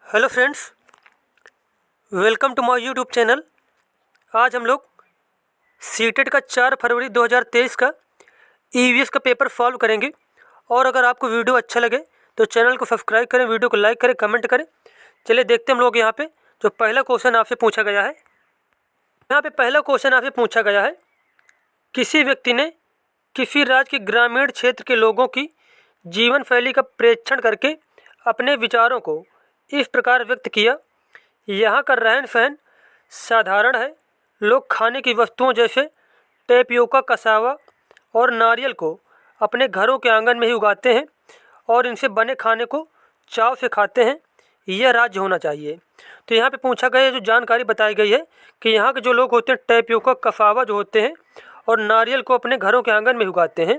Hello friends, welcome to my YouTube channel. आज हम लोग सीटेट का 4 फरवरी 2023 का ईवीएस का पेपर सॉल्व करेंगे। और अगर आपको वीडियो अच्छा लगे तो चैनल को सब्सक्राइब करें, वीडियो को लाइक करें, कमेंट करें। चलिए देखते हैं हम लोग यहाँ पे जो पहला क्वेश्चन आपसे पूछा गया है। यहाँ पे पहला क्वेश्चन आपसे पूछा गया है, किसी व्यक्ति ने किसी राज्य के ग्रामीण क्षेत्र के लोगों की जीवन शैली का प्रेक्षण करके अपने विचारों को इस प्रकार व्यक्त किया। यहाँ का रहन सहन साधारण है। लोग खाने की वस्तुओं जैसे टेपियोका, कसावा और नारियल को अपने घरों के आंगन में ही उगाते हैं और इनसे बने खाने को चाव से खाते हैं। यह राज्य होना चाहिए। तो यहाँ पे पूछा गया, जो जानकारी बताई गई है कि यहाँ के जो लोग होते हैं टेपियोका, कसावा जो होते हैं और नारियल को अपने घरों के आंगन में उगाते हैं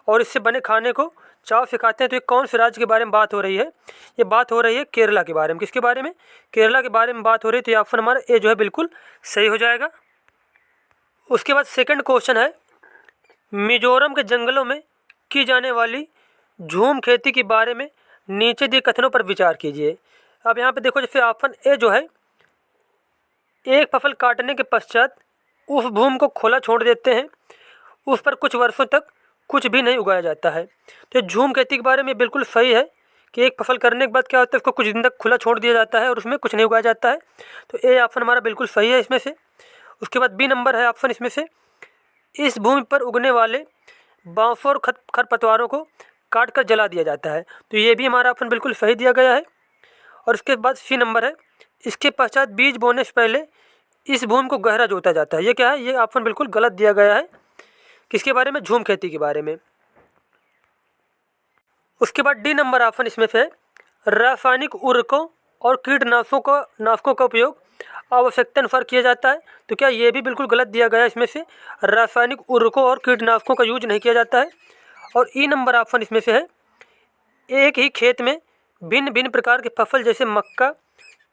और इससे बने खाने को चाव से खाते हैं। तो ये कौन से राज्य के बारे में बात हो रही है? ये बात हो रही है केरला के बारे में। किसके बारे में? केरला के बारे में बात हो रही है। तो ये ऑप्शन हमारा ए जो है बिल्कुल सही हो जाएगा। उसके बाद सेकंड क्वेश्चन है, मिजोरम के जंगलों में की जाने वाली झूम खेती के बारे में नीचे दिए कथनों पर विचार कीजिए। अब यहाँ पे देखो, जैसे ऑप्शन ए जो है, एक फसल काटने के पश्चात उस भूमि को खुला छोड़ देते हैं, उस पर कुछ वर्षों तक कुछ भी नहीं उगाया जाता है। तो झूम खेती के बारे में बिल्कुल सही है कि एक फसल करने के बाद क्या होता है, उसको कुछ दिन तक खुला छोड़ दिया जाता है और उसमें कुछ नहीं उगाया जाता है। तो ए ऑप्शन हमारा बिल्कुल सही है इसमें से। उसके बाद बी नंबर है ऑप्शन इसमें से, इस भूमि पर उगने वाले बाँसों और खरपतवारों को काट कर जला दिया जाता है। तो ये भी हमारा ऑप्शन बिल्कुल सही दिया गया है। और उसके बाद सी नंबर है, इसके पश्चात बीज बोने से पहले इस भूमि को गहरा जोता जाता है। ये क्या है? ये ऑप्शन बिल्कुल गलत दिया गया है। किसके बारे में? झूम खेती के बारे में। उसके बाद डी नंबर ऑप्शन इसमें से है, रासायनिक उर्वरकों और कीटनाशकों का उपयोग आवश्यकता अनुसार किया जाता है। तो क्या ये भी बिल्कुल गलत दिया गया है इसमें से, रासायनिक उर्वरकों और कीटनाशकों का यूज नहीं किया जाता है। और ई नंबर ऑप्शन इसमें से है, एक ही खेत में भिन्न भिन्न प्रकार के फसल जैसे मक्का,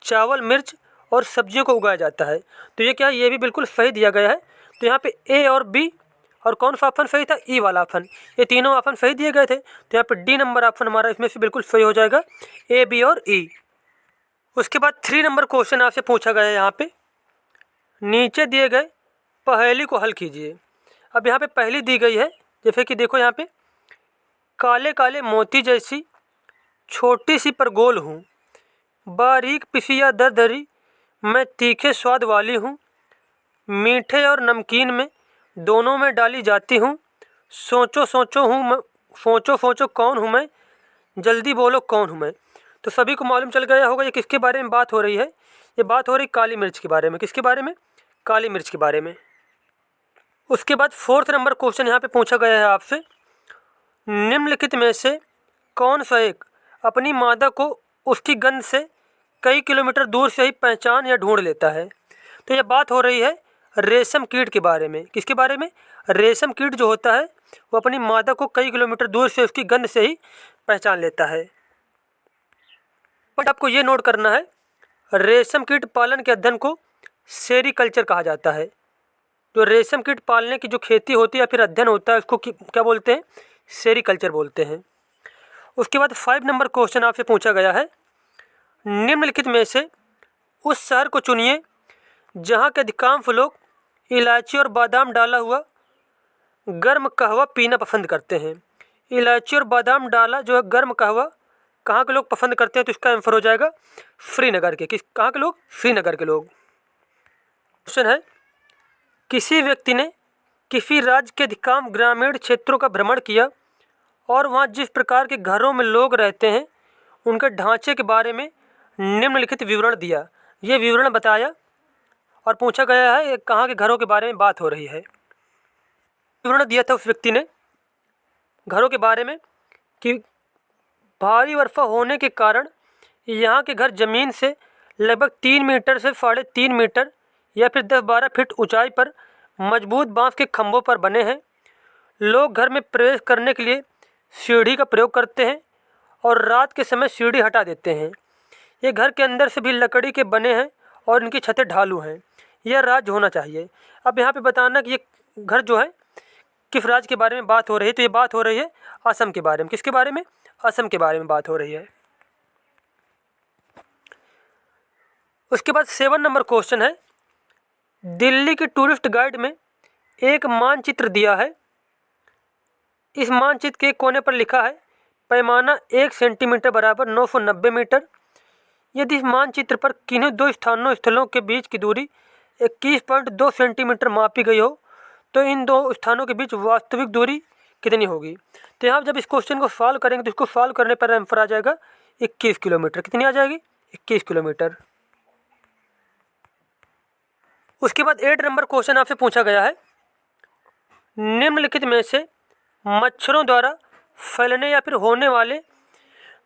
चावल, मिर्च और सब्जियों को उगाया जाता है। तो ये क्या है? ये भी बिल्कुल सही दिया गया है। तो यहाँ पे ए और बी और कौन सा ऑप्शन सही था? ई वाला ऑप्शन। ये तीनों ऑप्शन सही दिए गए थे। तो यहाँ पे डी नंबर ऑप्शन हमारा इसमें से बिल्कुल सही हो जाएगा, ए, बी और ई। उसके बाद 3 नंबर क्वेश्चन आपसे पूछा गया है, यहाँ पे नीचे दिए गए पहेली को हल कीजिए। अब यहाँ पे पहेली दी गई है, जैसे कि देखो यहाँ पे, काले काले मोती जैसी छोटी सी पर गोल हूँ, बारीक पिसिया दरदरी मैं तीखे स्वाद वाली हूँ, मीठे और नमकीन में दोनों में डाली जाती हूँ, सोचो सोचो कौन हूँ मैं, जल्दी बोलो कौन हूँ मैं। तो सभी को मालूम चल गया होगा ये किसके बारे में बात हो रही है। ये बात हो रही काली मिर्च के बारे में। किसके बारे में? काली मिर्च के बारे में। उसके बाद 4th नंबर क्वेश्चन यहाँ पे पूछा गया है आपसे, निम्नलिखित में से कौन सा एक अपनी मादा को उसकी गंध से कई किलोमीटर दूर से ही पहचान या ढूंढ लेता है। तो यह बात हो रही है रेशम कीट के बारे में। किसके बारे में? रेशम कीट जो होता है वो अपनी मादा को कई किलोमीटर दूर से उसकी गंध से ही पहचान लेता है। बट आपको ये नोट करना है, रेशम कीट पालन के अध्ययन को सेरीकल्चर कहा जाता है। जो रेशम कीट पालने की जो खेती होती है या फिर अध्ययन होता है, उसको क्या बोलते हैं? सेरीकल्चर बोलते हैं। उसके बाद 5 नंबर क्वेश्चन आपसे पूछा गया है, निम्नलिखित में से उस शहर को चुनिए जहाँ के अधिकांश लोग इलायची और बादाम डाला हुआ गर्म कहवा पीना पसंद करते हैं। इलायची और बादाम डाला जो है गर्म कहवा कहाँ के लोग पसंद करते हैं? तो इसका आंसर हो जाएगा श्रीनगर के। कहाँ के लोग? श्रीनगर के लोग। क्वेश्चन है, किसी व्यक्ति ने किसी राज्य के अधिकांश ग्रामीण क्षेत्रों का भ्रमण किया और वहाँ जिस प्रकार के घरों में लोग रहते हैं उनके ढांचे के बारे में निम्नलिखित विवरण दिया। ये विवरण बताया और पूछा गया है कहाँ के घरों के बारे में बात हो रही है। विवरण दिया था उस व्यक्ति ने घरों के बारे में कि भारी वर्षा होने के कारण यहाँ के घर ज़मीन से लगभग 3 मीटर से 3.5 मीटर या फिर 10-12 फीट ऊंचाई पर मजबूत बांस के खंभों पर बने हैं। लोग घर में प्रवेश करने के लिए सीढ़ी का प्रयोग करते हैं और रात के समय सीढ़ी हटा देते हैं। ये घर के अंदर से भी लकड़ी के बने हैं और इनकी छतें ढालू हैं। यह राज्य होना चाहिए। अब यहाँ पे बताना कि ये घर जो है किस राज्य के बारे में बात हो रही है। तो ये बात हो रही है असम के बारे में। किसके बारे में? असम के बारे में बात हो रही है। उसके बाद 7 नंबर क्वेश्चन है, दिल्ली की टूरिस्ट गाइड में एक मानचित्र दिया है। इस मानचित्र के कोने पर लिखा है पैमाना 1 सेंटीमीटर बराबर 990 मीटर। यदि इस मानचित्र पर किन्हीं दो स्थलों के बीच की दूरी 21.2 सेंटीमीटर मापी गई हो तो इन दो स्थानों के बीच वास्तविक दूरी कितनी होगी। तो यहाँ जब इस क्वेश्चन को सॉल्व करेंगे तो इसको सॉल्व करने पर आंसर आ जाएगा 21 किलोमीटर। कितनी आ जाएगी? 21 किलोमीटर। उसके बाद 8 नंबर क्वेश्चन आपसे पूछा गया है, निम्नलिखित में से मच्छरों द्वारा फैलने या फिर होने वाले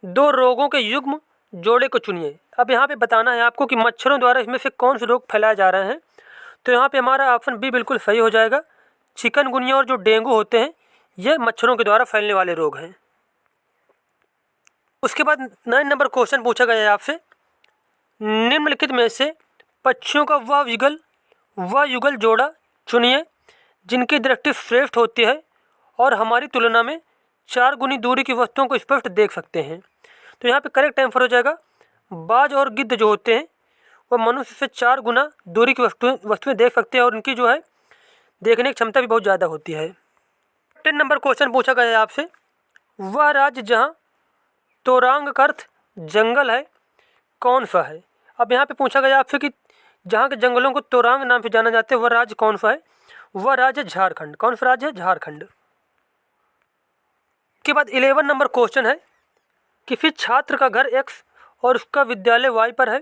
दो रोगों के युग्म जोड़े को चुनिए। अब यहाँ पे बताना है आपको कि मच्छरों द्वारा इसमें से कौन से रोग फैलाए जा रहे हैं। तो यहाँ पे हमारा ऑप्शन बी बिल्कुल सही हो जाएगा। चिकनगुनिया और जो डेंगू होते हैं ये मच्छरों के द्वारा फैलने वाले रोग हैं। उसके बाद 9 नंबर क्वेश्चन पूछा गया है आपसे, निम्नलिखित में से पक्षियों का वह युगल जोड़ा चुनिए जिनकी दृष्टि श्रेष्ठ होती है और हमारी तुलना में 4 गुनी दूरी की वस्तुओं को स्पष्ट देख सकते हैं। तो यहाँ पे करेक्ट आंसर हो जाएगा, बाज और गिद्ध जो होते हैं वह मनुष्य से 4 गुना दूरी की वस्तुएं देख सकते हैं और उनकी जो है देखने की क्षमता भी बहुत ज़्यादा होती है। 10 नंबर क्वेश्चन पूछा गया है आपसे, वह राज्य जहाँ तोरांग का अर्थ जंगल है कौन सा है। अब यहाँ पे पूछा गया आपसे कि जहाँ के जंगलों को तोरांग नाम से जाना जाता है वह राज्य कौन सा है। वह राज्य झारखंड। कौन सा राज्य है? झारखंड। के बाद 11 नंबर क्वेश्चन है, किसी छात्र का घर x और उसका विद्यालय y पर है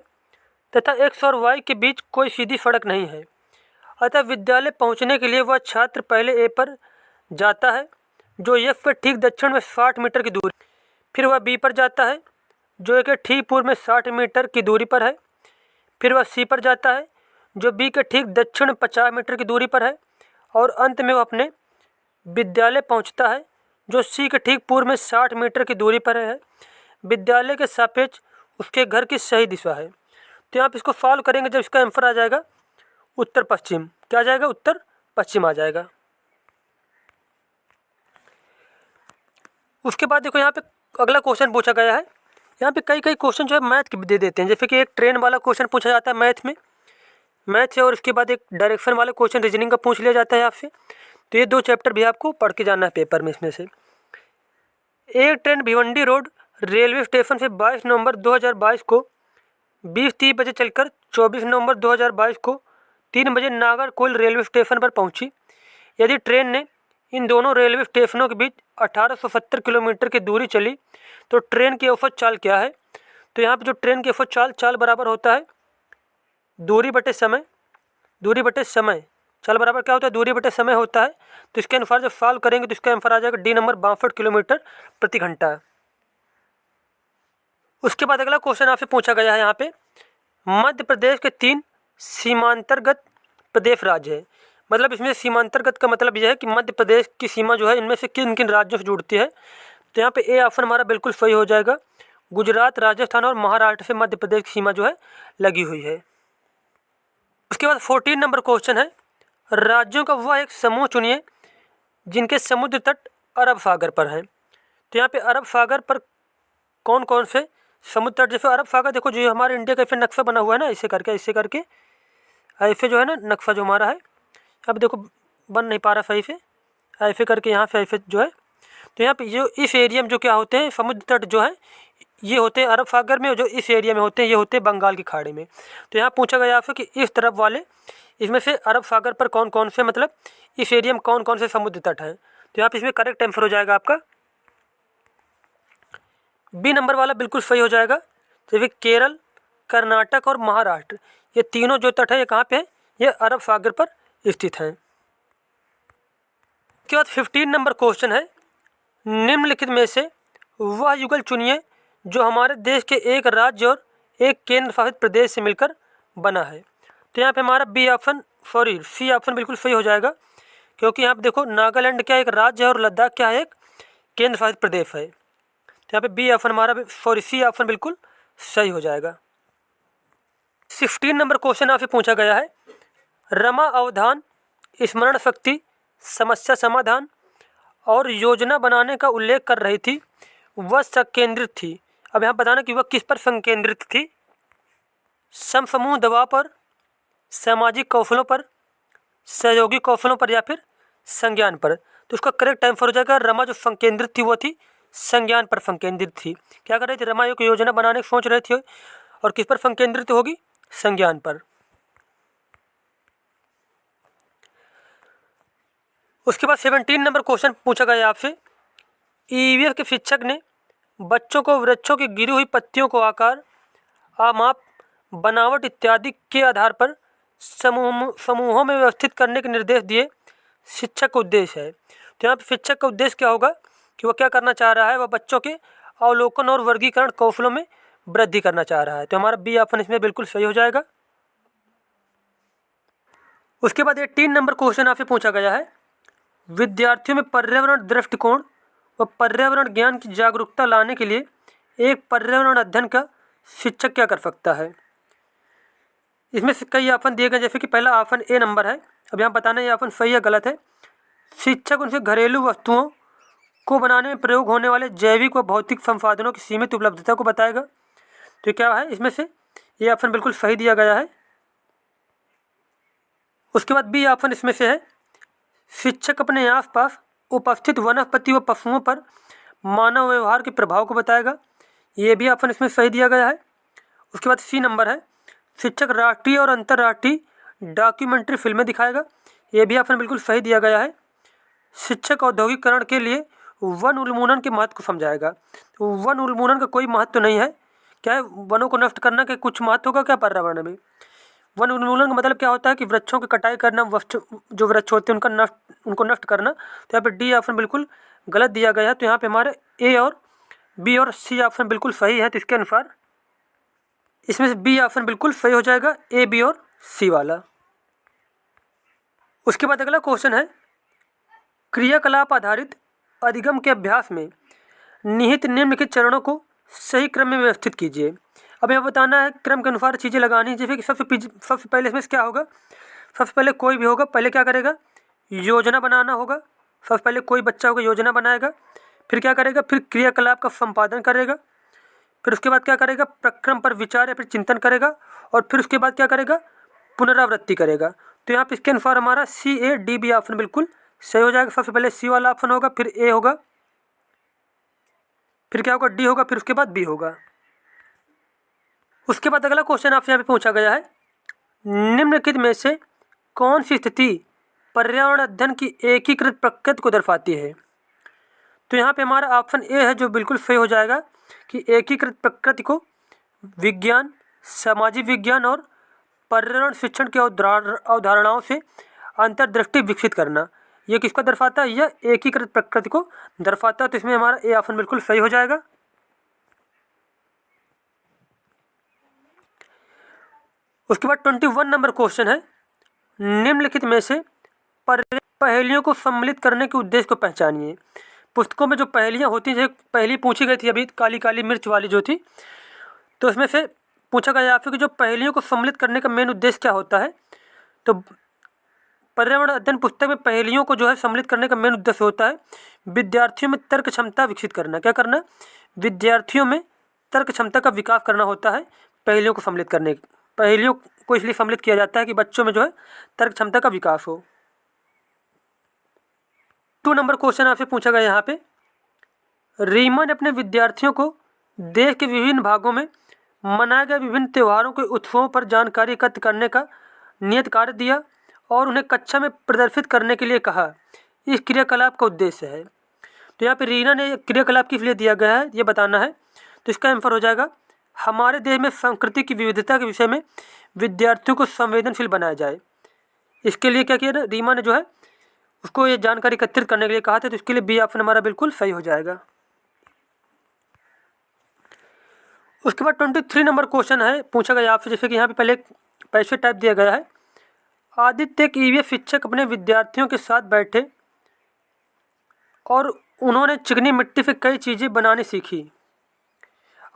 तथा x और y के बीच कोई सीधी सड़क नहीं है, अतः विद्यालय पहुंचने के लिए वह छात्र पहले a पर जाता है जो x के ठीक दक्षिण में 60 मीटर की दूरी, फिर वह b पर जाता है जो a के ठीक पूर्व में 60 मीटर की दूरी पर है, फिर वह c पर जाता है जो b के ठीक दक्षिण 50 मीटर की दूरी पर है और अंत में वह अपने विद्यालय पहुंचता है जो c के ठीक पूर्व में 60 मीटर की दूरी पर है। विद्यालय के सापेक्ष उसके घर की सही दिशा है। तो आप इसको सॉल्व करेंगे जब इसका आंसर आ जाएगा उत्तर पश्चिम। क्या आ जाएगा? उत्तर पश्चिम आ जाएगा। उसके बाद देखो यहाँ पे अगला क्वेश्चन पूछा गया है। यहाँ पे कई क्वेश्चन जो है मैथ के दे देते हैं, जैसे कि एक ट्रेन वाला क्वेश्चन पूछा जाता है मैथ से, और उसके बाद एक डायरेक्शन वाले क्वेश्चन रीजनिंग का पूछ लिया जाता है आपसे। तो ये 2 चैप्टर भी आपको पढ़ के जाना है पेपर में। इसमें से एक train Bhiwandi road railway station से 22 नवंबर 2022 को 20:30 बजे चलकर 24 नवंबर 2022 को 3 बजे नागरकोइल रेलवे स्टेशन पर पहुंची। यदि ट्रेन ने इन दोनों रेलवे स्टेशनों के बीच 1870 किलोमीटर की दूरी चली तो ट्रेन की औसत चाल क्या है। तो यहाँ पे जो ट्रेन की औसत चाल बराबर होता है दूरी बटे समय। चाल बराबर क्या होता है? दूरी बटे समय होता है। तो इसके अनुसार जब सॉल्व करेंगे तो इसका आंसर आ जाएगा डी नंबर 62 किलोमीटर प्रति घंटा। उसके बाद अगला क्वेश्चन आपसे पूछा गया है यहाँ पे, मध्य प्रदेश के 3 सीमांतर्गत प्रदेश राज्य है। मतलब इसमें सीमांतर्गत का मतलब यह है कि मध्य प्रदेश की सीमा जो है इनमें से किन किन राज्यों से जुड़ती है। तो यहाँ पे ए ऑप्शन हमारा बिल्कुल सही हो जाएगा। गुजरात, राजस्थान और महाराष्ट्र से मध्य प्रदेश की सीमा जो है लगी हुई है। उसके बाद 14 नंबर क्वेश्चन है, राज्यों का वह एक समूह चुनिए जिनके समुद्र तट अरब सागर पर हैं। तो यहाँ पे अरब सागर पर कौन कौन से समुद्र तट, जैसे अरब सागर देखो जो हमारे इंडिया का ऐसे नक्शा बना हुआ है ना, ऐसे करके ऐसे जो है ना नक्शा जो हमारा है, अब देखो बन नहीं पा रहा सही से, ऐसे करके यहाँ से ऐसे जो है। तो यहाँ पे जो इस एरिया में जो क्या होते हैं समुद्र तट जो है ये होते हैं अरब सागर में, जो इस एरिया में होते हैं ये होते हैं बंगाल की खाड़ी में। तो यहाँ पूछा गया आपसे कि इस तरफ वाले इसमें से अरब सागर पर कौन कौन से, मतलब इस एरिया में कौन कौन से समुद्र तट हैं। तो यहाँ पे इसमें करेक्ट आंसर हो जाएगा आपका बी नंबर वाला बिल्कुल सही हो जाएगा। जैसे केरल, कर्नाटक और महाराष्ट्र ये तीनों जो तट है ये कहाँ पे है? ये अरब सागर पर स्थित हैं। उसके बाद 15 नंबर क्वेश्चन है, निम्नलिखित में से वह युगल चुनिए जो हमारे देश के एक राज्य और एक केंद्र शासित प्रदेश से मिलकर बना है। तो यहाँ पे हमारा सी ऑप्शन बिल्कुल सही हो जाएगा, क्योंकि यहाँ पे देखो नागालैंड क्या एक राज्य है और लद्दाख क्या है? एक केंद्र शासित प्रदेश है। तो यहाँ पे बी ऑप्शन हमारा सी ऑप्शन बिल्कुल सही हो जाएगा। 16 नंबर क्वेश्चन आपसे पूछा गया है, रमा अवधान, स्मरण शक्ति, समस्या समाधान और योजना बनाने का उल्लेख कर रही थी, वह संकेंद्रित थी। अब यहाँ बताना कि वह किस पर संकेंद्रित थी। समसमूह दबाव पर, सामाजिक कौशलों पर, सहयोगी कौशलों पर या फिर संज्ञान पर। तो उसका करेक्ट टाइम फॉर हो जाएगा रमा जो संकेंद्रित थी वो थी संज्ञान पर संकेंद्रित थी। क्या कर रही थी रमा? एक योजना बनाने की सोच रही थी और किस पर संकेंद्रित होगी? संज्ञान पर। उसके बाद 17 नंबर क्वेश्चन पूछा गया आपसे। ईवीएस के शिक्षक ने बच्चों को वृक्षों की गिरी हुई पत्तियों को आकार, आमाप, बनावट इत्यादि के आधार पर समूहों में व्यवस्थित करने के निर्देश दिए। शिक्षक का उद्देश्य है। तो यहाँ पर शिक्षक का उद्देश्य क्या होगा कि वह क्या करना चाह रहा है? वह बच्चों के अवलोकन और वर्गीकरण कौशलों में वृद्धि करना चाह रहा है। तो हमारा बी ऑप्शन इसमें बिल्कुल सही हो जाएगा। उसके बाद 18 नंबर क्वेश्चन आपसे पूछा गया है। विद्यार्थियों में पर्यावरण दृष्टिकोण व पर्यावरण ज्ञान की जागरूकता लाने के लिए एक पर्यावरण अध्ययन का शिक्षक क्या कर सकता है? इसमें से कई ऑप्शन दिए गए, जैसे कि पहला ऑप्शन ए नंबर है। अब यहाँ बताना ये ऑप्शन सही या गलत है। शिक्षक उनसे घरेलू वस्तुओं को बनाने में प्रयोग होने वाले जैविक व भौतिक संसाधनों की सीमित उपलब्धता को बताएगा। तो क्या है इसमें से? ये ऑप्शन बिल्कुल सही दिया गया है। उसके बाद बी ऑप्शन इसमें से है। शिक्षक अपने आसपास उपस्थित वनस्पति व पशुओं पर मानव व्यवहार के प्रभाव को बताएगा। ये भी ऑप्शन इसमें सही दिया गया है। उसके बाद सी नंबर है। शिक्षक राष्ट्रीय और अंतर्राष्ट्रीय डॉक्यूमेंट्री फिल्में दिखाएगा। ये भी ऑप्शन बिल्कुल सही दिया गया है। शिक्षक औद्योगिकरण के लिए वन उन्मूलन के महत्व को समझाएगा। तो वन उन्मूलन का कोई महत्व तो नहीं है। क्या है? वनों को नष्ट करना के कुछ महत्व होगा क्या पर्यावरण में? वन उन्मूलन का मतलब क्या होता है कि वृक्षों की कटाई करना, जो वृक्ष होते हैं उनको नष्ट करना। तो यहाँ पे डी ऑप्शन बिल्कुल गलत दिया गया है। तो यहाँ पे हमारे ए और बी और सी ऑप्शन बिल्कुल सही है। तो इसके अनुसार इसमें से बी ऑप्शन बिल्कुल सही हो जाएगा, ए, बी और सी वाला। उसके बाद अगला क्वेश्चन है। क्रियाकलाप आधारित अधिगम के अभ्यास में निहित निम्नलिखित चरणों को सही क्रम में व्यवस्थित कीजिए। अब यह बताना है क्रम के अनुसार चीज़ें लगानी है। जैसे कि सबसे पहले इसमें क्या होगा? सबसे पहले कोई भी होगा, पहले क्या करेगा? योजना बनाना होगा। सबसे पहले कोई बच्चा होगा योजना बनाएगा, फिर क्या करेगा? फिर क्रियाकलाप का संपादन करेगा, फिर उसके बाद क्या करेगा? प्रक्रम पर विचार या फिर चिंतन करेगा, और फिर उसके बाद क्या करेगा? पुनरावृत्ति करेगा। तो यहाँ पे इसके अनुसार हमारा सी, ए, डी, बी ऑप्शन बिल्कुल सही हो जाएगा। सबसे पहले सी वाला ऑप्शन होगा, फिर ए होगा, फिर क्या होगा? डी होगा, फिर उसके बाद बी होगा। उसके बाद अगला क्वेश्चन आपसे यहाँ पे पूछा गया है। निम्नलिखित में से कौन सी स्थिति पर्यावरण अध्ययन की एकीकृत प्रकृति को दर्शाती है? तो यहाँ पे हमारा ऑप्शन ए है जो बिल्कुल सही हो जाएगा कि एकीकृत प्रकृति को विज्ञान, सामाजिक विज्ञान और पर्यावरण शिक्षण की अवधारणाओं से अंतर्दृष्टि विकसित करना, ये किसको दर्शाता है? यह एकीकृत प्रकृति को दर्शाता है। तो इसमें हमारा ए ऑप्शन बिल्कुल सही हो जाएगा। उसके बाद 21 नंबर क्वेश्चन है। निम्नलिखित में से पहेलियों को सम्मिलित करने के उद्देश्य को पहचानिए। पुस्तकों में जो पहेलियाँ होती हैं, पहली पूछी गई थी अभी काली काली मिर्च वाली जो थी, तो इसमें से पूछा गया आपसे कि जो पहेलियों को सम्मिलित करने का मेन उद्देश्य क्या होता है? तो पर्यावरण अध्ययन पुस्तक में पहेलियों को जो है सम्मिलित करने का मेन उद्देश्य होता है विद्यार्थियों में तर्क क्षमता विकसित करना। क्या करना? विद्यार्थियों में तर्क क्षमता का विकास करना होता है पहेलियों को सम्मिलित करने। पहेलियों को इसलिए सम्मिलित किया जाता है कि बच्चों में जो है तर्क क्षमता का विकास हो। 2 नंबर क्वेश्चन आपसे पूछा गया यहाँ पे। रीमा ने अपने विद्यार्थियों को देश के विभिन्न भागों में मनाए गए विभिन्न त्योहारों के उत्सवों पर जानकारी एकत्र करने का नियत कार्य दिया और उन्हें कक्षा में प्रदर्शित करने के लिए कहा। इस क्रियाकलाप का उद्देश्य है। तो यहाँ पे रीना ने क्रियाकलाप किस लिए दिया गया है ये बताना है। तो इसका आंसर हो जाएगा हमारे देश में संस्कृति की विविधता के विषय में विद्यार्थियों को संवेदनशील बनाया जाए। इसके लिए क्या किया ना, रीमा ने जो है उसको ये जानकारी एकत्रित करने के लिए कहा था। तो इसके लिए बी ऑप्शन हमारा बिल्कुल सही हो जाएगा। उसके बाद 23 नंबर क्वेश्चन है पूछा गया आपसे, जैसे कि यहाँ पे पहले पैसे टाइप दिया गया है। आदित्य एक ईवीएस शिक्षक अपने विद्यार्थियों के साथ बैठे और उन्होंने चिकनी मिट्टी से कई चीज़ें बनानी सीखी।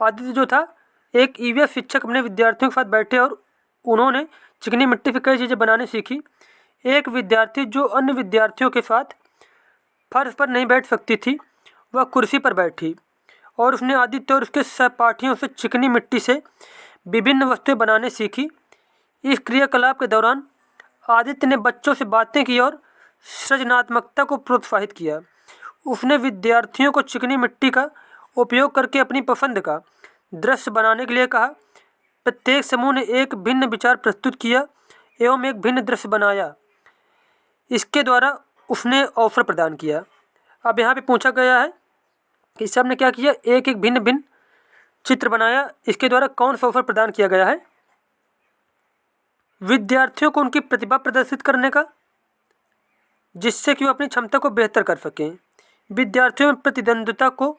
आदित्य जो था एक ईवीएस शिक्षक अपने विद्यार्थियों के साथ बैठे और उन्होंने चिकनी मिट्टी से कई चीज़ें बनानी सीखी। एक विद्यार्थी जो अन्य विद्यार्थियों के साथ फर्श पर नहीं बैठ सकती थी, वह कुर्सी पर बैठी और उसने आदित्य और उसके सहपाठियों से चिकनी मिट्टी से विभिन्न वस्तुएं बनाने सीखी। इस क्रियाकलाप के दौरान आदित्य ने बच्चों से बातें की और सृजनात्मकता को प्रोत्साहित किया। उसने विद्यार्थियों को चिकनी मिट्टी का उपयोग करके अपनी पसंद का दृश्य बनाने के लिए कहा। प्रत्येक समूह ने एक भिन्न विचार प्रस्तुत किया एवं एक भिन्न दृश्य बनाया। इसके द्वारा उसने अवसर प्रदान किया। अब यहाँ पे पूछा गया है कि सब ने क्या किया, एक एक भिन्न भिन्न चित्र बनाया। इसके द्वारा कौन सा अवसर प्रदान किया गया है? विद्यार्थियों को उनकी प्रतिभा प्रदर्शित करने का, जिससे कि वो अपनी क्षमता को बेहतर कर सकें। विद्यार्थियों में प्रतिद्वंद्विता को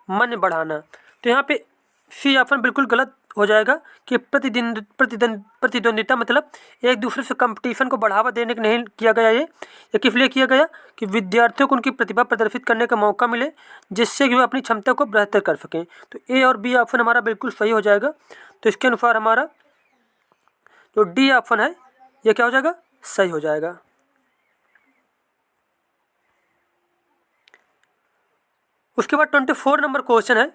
मन बढ़ाना। तो यहाँ पे सी ऑप्शन बिल्कुल गलत हो जाएगा कि प्रतिद्वंद्विता मतलब एक दूसरे से कंपटीशन को बढ़ावा देने के नहीं किया गया। ये किस लिए किया गया कि विद्यार्थियों को उनकी प्रतिभा प्रदर्शित करने का मौका मिले, जिससे कि वे अपनी क्षमता को बेहतर कर सकें। तो ए और बी ऑप्शन हमारा बिल्कुल सही हो जाएगा। तो इसके अनुसार हमारा जो डी ऑप्शन है ये क्या हो जाएगा, सही हो जाएगा। उसके बाद 24 नंबर क्वेश्चन है,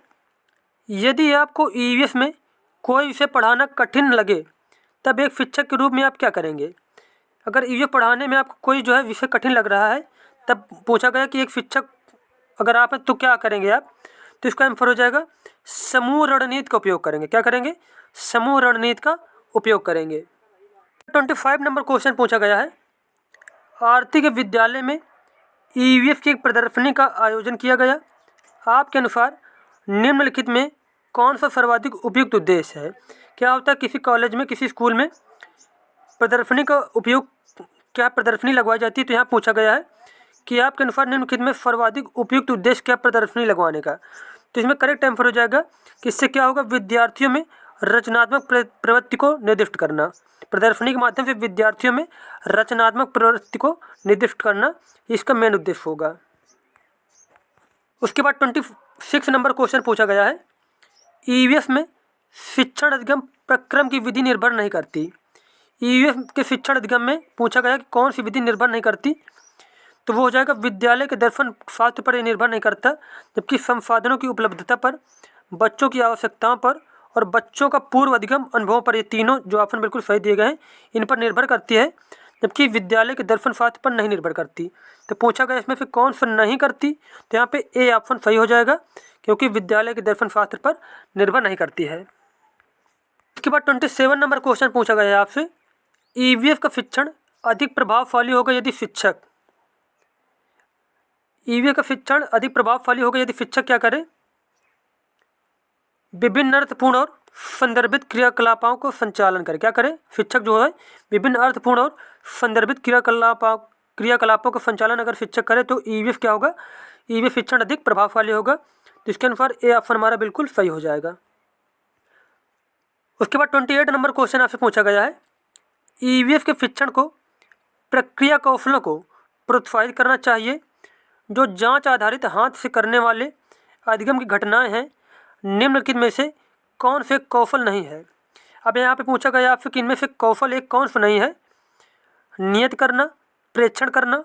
यदि आपको ईवीएस में कोई विषय पढ़ाना कठिन लगे तब एक शिक्षक के रूप में आप क्या करेंगे? अगर ईवीएस पढ़ाने में आपको कोई जो है विषय कठिन लग रहा है, तब पूछा गया कि एक शिक्षक अगर आप हैं तो क्या करेंगे आप? तो इसका आंसर हो जाएगा समूह रणनीति का उपयोग करेंगे। क्या करेंगे? समूह रणनीति का उपयोग करेंगे। 25 नंबर क्वेश्चन पूछा गया है, आरती के विद्यालय में ईवीएस की एक प्रदर्शनी का आयोजन किया गया। आपके अनुसार निम्नलिखित में कौन सा सर्वाधिक उपयुक्त उद्देश्य है? क्या होता है किसी कॉलेज में, किसी स्कूल में प्रदर्शनी का उपयोग, क्या प्रदर्शनी लगवाई जाती है? तो यहाँ पूछा गया है कि आपके अनुसार निम्नलिखित में सर्वाधिक उपयुक्त उद्देश्य क्या प्रदर्शनी लगवाने का? तो इसमें करेक्ट आंसर हो जाएगा कि इससे क्या होगा, विद्यार्थियों में रचनात्मक प्रवृत्ति को निर्दिष्ट करना। प्रदर्शनी के माध्यम से विद्यार्थियों में रचनात्मक प्रवृत्ति को निर्दिष्ट करना इसका मेन उद्देश्य होगा। उसके बाद 26 नंबर क्वेश्चन पूछा गया है, ईवीएस में शिक्षण अधिगम प्रक्रम की विधि निर्भर नहीं करती। ईवीएस के शिक्षण अधिगम में पूछा गया कि कौन सी विधि निर्भर नहीं करती? तो वो हो जाएगा विद्यालय के दर्शन शास्त्र पर निर्भर नहीं करता, जबकि संसाधनों की उपलब्धता पर, बच्चों की आवश्यकताओं पर और बच्चों का पूर्व अधिगम अनुभवों पर, ये तीनों जो ऑप्शन बिल्कुल सही दिए गए हैं इन पर निर्भर करती है, जबकि विद्यालय के दर्शन शास्त्र पर नहीं निर्भर करती। तो पूछा गया इसमें फिर कौन सा नहीं करती? तो यहाँ पे ए ऑप्शन सही हो जाएगा, क्योंकि विद्यालय के दर्शन शास्त्र पर निर्भर नहीं करती है। इसके बाद 27 नंबर क्वेश्चन पूछा गया है आपसे, ईवीएस का शिक्षण अधिक प्रभावशाली होगा यदि शिक्षक, ईवीएस का शिक्षण अधिक प्रभावशाली होगा यदि शिक्षक क्या करे? विभिन्न अर्थपूर्ण और संदर्भित क्रियाकलापों को संचालन करे। क्या करे? शिक्षक जो है विभिन्न अर्थपूर्ण और संदर्भित क्रियाकलापों का संचालन अगर शिक्षक करे तो ईवीएस क्या होगा? ईवीएस शिक्षण अधिक प्रभावशाली होगा। तो इसके अनुसार ए ऑप्शन हमारा बिल्कुल सही हो जाएगा। उसके बाद 28 नंबर क्वेश्चन आपसे पूछा गया है, ईवीएस के शिक्षण को प्रक्रिया कौशलों को प्रोत्साहित करना चाहिए। जो जांच आधारित हाथ से करने वाले अधिगम की घटनाएं हैं, निम्नलिखित में से कौन से कौशल नहीं है? अब यहाँ पे पूछा गया आपसे कि इनमें से कौशल एक कौन सा नहीं है? नियत करना, प्रेक्षण करना,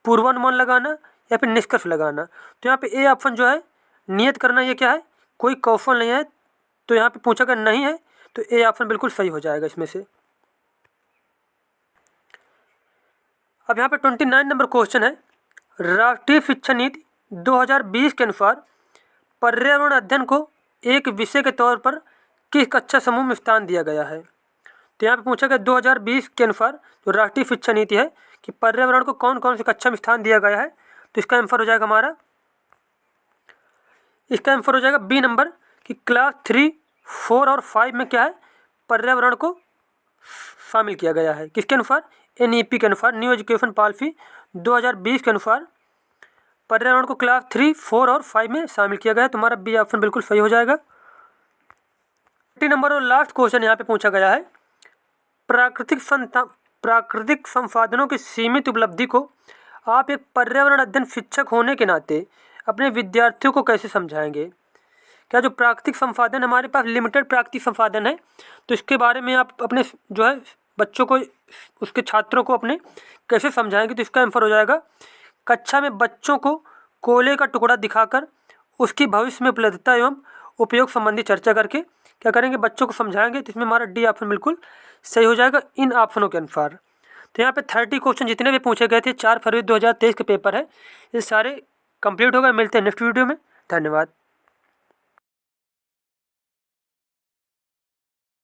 पूर्वानुमान लगाना या फिर निष्कर्ष लगाना। तो यहाँ पे ए ऑप्शन जो है नियत करना, ये क्या है? कोई कौशल नहीं है। तो यहाँ पे पूछा गया नहीं है, तो ए ऑप्शन बिल्कुल सही हो जाएगा इसमें से। अब यहाँ पे 29 नंबर क्वेश्चन है, राष्ट्रीय शिक्षा नीति 2020 के अनुसार पर्यावरण अध्ययन को एक विषय के तौर पर किस कक्षा समूह में स्थान दिया गया है? तो यहाँ पे पूछा गया 2020 के अनुसार जो राष्ट्रीय शिक्षा नीति है कि पर्यावरण को कौन कौन सी कक्षा में स्थान दिया गया है? तो इसका आंसर हो जाएगा हमारा, इसका आंसर हो जाएगा बी नंबर कि क्लास 3, 4 और 5 में क्या है? पर्यावरण को शामिल किया गया है। किसके अनुसार? एनईपी के अनुसार, न्यू एजुकेशन पॉलिसी 2020 के अनुसार पर्यावरण को क्लास 3, 4 और 5 में शामिल किया गया। तुम्हारा बी ऑप्शन बिल्कुल सही हो जाएगा। 30 नंबर और लास्ट क्वेश्चन यहाँ पे पूछा गया है, प्राकृतिक संसाधनों की सीमित उपलब्धि को आप एक पर्यावरण अध्ययन शिक्षक होने के नाते अपने विद्यार्थियों को कैसे समझाएंगे? क्या जो प्राकृतिक संसाधन हमारे पास लिमिटेड प्राकृतिक संसाधन है, तो इसके बारे में आप अपने जो है बच्चों को, उसके छात्रों को अपने कैसे समझाएंगे? तो इसका आंसर हो जाएगा, कक्षा में बच्चों को कोयले का टुकड़ा दिखाकर उसकी भविष्य में उपलब्धता एवं उपयोग संबंधी चर्चा करके क्या करेंगे, बच्चों को समझाएंगे। तो इसमें हमारा डी ऑप्शन बिल्कुल सही हो जाएगा इन ऑप्शनों के अनुसार। तो यहाँ पे 30 क्वेश्चन जितने भी पूछे गए थे 4 फरवरी 2023 के पेपर है, ये सारे कंप्लीट हो गए। मिलते हैं नेक्स्ट वीडियो में। धन्यवाद।